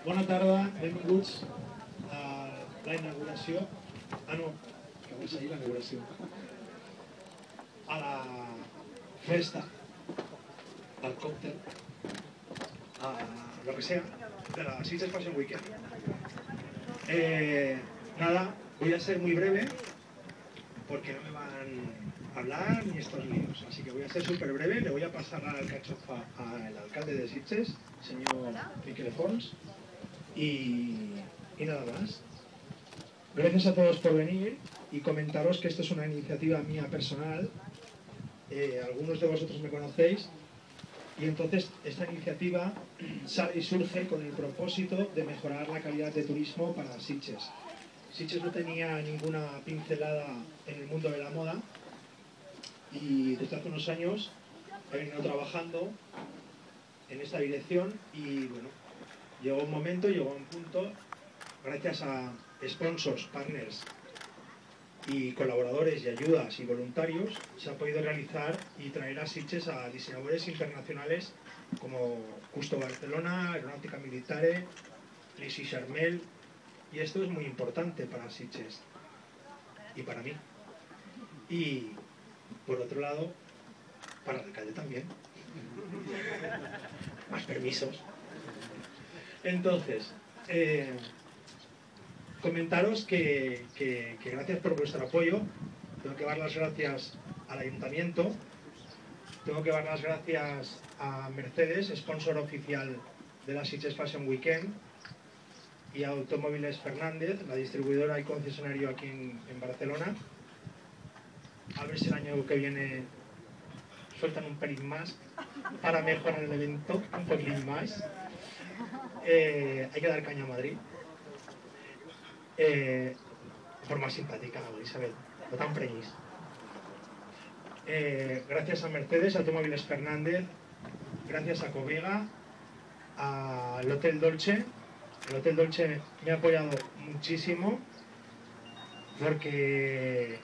Bona tarda, benvinguts a la inauguració. Ah, no, que va seguir la inauguració. A la festa del cóctel, a lo que sea, de la Sitges Fashion Weekend. Nada, voy a ser muy breve porque no me van a hablar ni estos líos, así que voy a ser súper breve. Le voy a pasar la alcachofa al alcalde de Sitges, señor Miquel Fons, y nada más. Gracias a todos por venir y comentaros que esto es una iniciativa mía personal. Algunos de vosotros me conocéis y entonces esta iniciativa sale y surge con el propósito de mejorar la calidad de turismo para Sitges. Sitges no tenía ninguna pincelada en el mundo de la moda y desde hace unos años he venido trabajando en esta dirección y bueno, llegó un punto, gracias a sponsors, partners y colaboradores y ayudas y voluntarios, se ha podido realizar y traer a Sitges a diseñadores internacionales como Custo Barcelona, Aeronautica Militare, Lisi Charmel, y esto es muy importante para Sitges y para mí. Y por otro lado, para el alcalde también. Más permisos. Entonces, comentaros que gracias por vuestro apoyo. Tengo que dar las gracias al ayuntamiento, tengo que dar las gracias a Mercedes, sponsor oficial de la Sitges Fashion Weekend, y a Automóviles Fernández, la distribuidora y concesionario aquí en Barcelona. A ver si el año que viene sueltan un pelín más para mejorar el evento, un pelín más. Hay que dar caña a Madrid. Por más simpática, Isabel, no tan preñís. Gracias a Mercedes, Automóviles Fernández, gracias a Covega, al Hotel Dolce. El Hotel Dolce me ha apoyado muchísimo porque,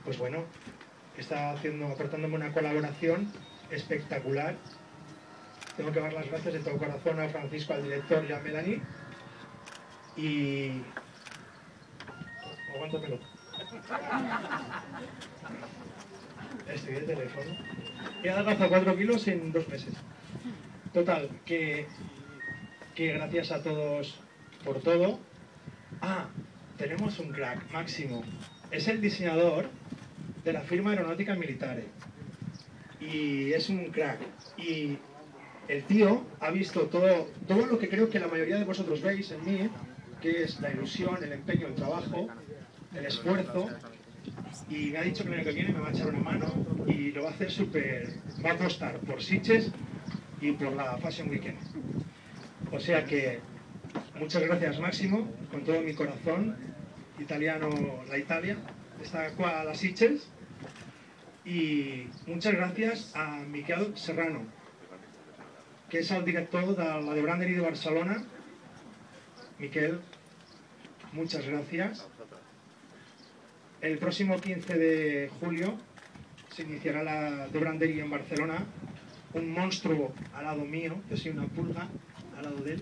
pues bueno, está aportándome una colaboración espectacular. Tengo que dar las gracias de todo corazón a Francisco, al director, y a Melanie. Y aguántamelo. Estoy de teléfono. He adelgazado 4 kilos en 2 meses. Total, que gracias a todos por todo. Tenemos un crack, Máximo. Es el diseñador de la firma Aeronautica Militare. Y es un crack. Y el tío ha visto todo lo que creo que la mayoría de vosotros veis en mí, que es la ilusión, el empeño, el trabajo, el esfuerzo, y me ha dicho que el año que viene me va a echar una mano y lo va a hacer súper, va a apostar por Sitges y por la Fashion Weekend. O sea que muchas gracias, Máximo, con todo mi corazón, italiano, la Italia, está qua la Sitges, y muchas gracias a Miquel Serrano, que és el director de la de Brandery de Barcelona. Miquel, muchas gracias. El próximo 15 de julio se iniciará la de Brandery en Barcelona, un monstruo al lado mío, yo soy una pulga al lado de él,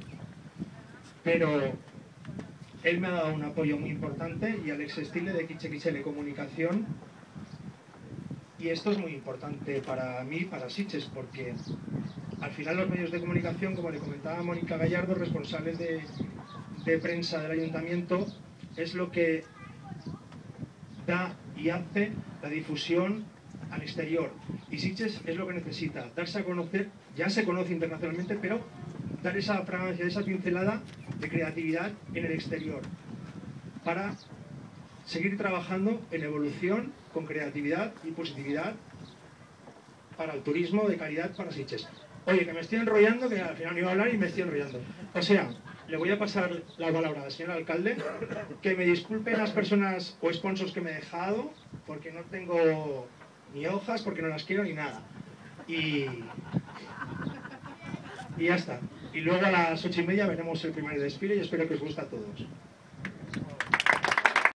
pero él me ha dado un apoyo muy importante, y Alex Stile de XXL Comunicación. Y esto es muy importante para mí, para Sitges, porque al final los medios de comunicación, como le comentaba Mónica Gallardo, responsable de prensa del ayuntamiento, es lo que da y hace la difusión al exterior. Y Sitges es lo que necesita, darse a conocer. Ya se conoce internacionalmente, pero dar esa fragancia, esa pincelada de creatividad en el exterior, para seguir trabajando en evolución con creatividad y positividad para el turismo de calidad para Sitges. Oye, que me estoy enrollando, que al final no iba a hablar y me estoy enrollando. O sea, le voy a pasar la palabra al señor alcalde, que me disculpen las personas o sponsors que me he dejado, porque no tengo ni hojas, porque no las quiero ni nada. Y ya está. Y luego a las 8:30 veremos el primer desfile y espero que os guste a todos.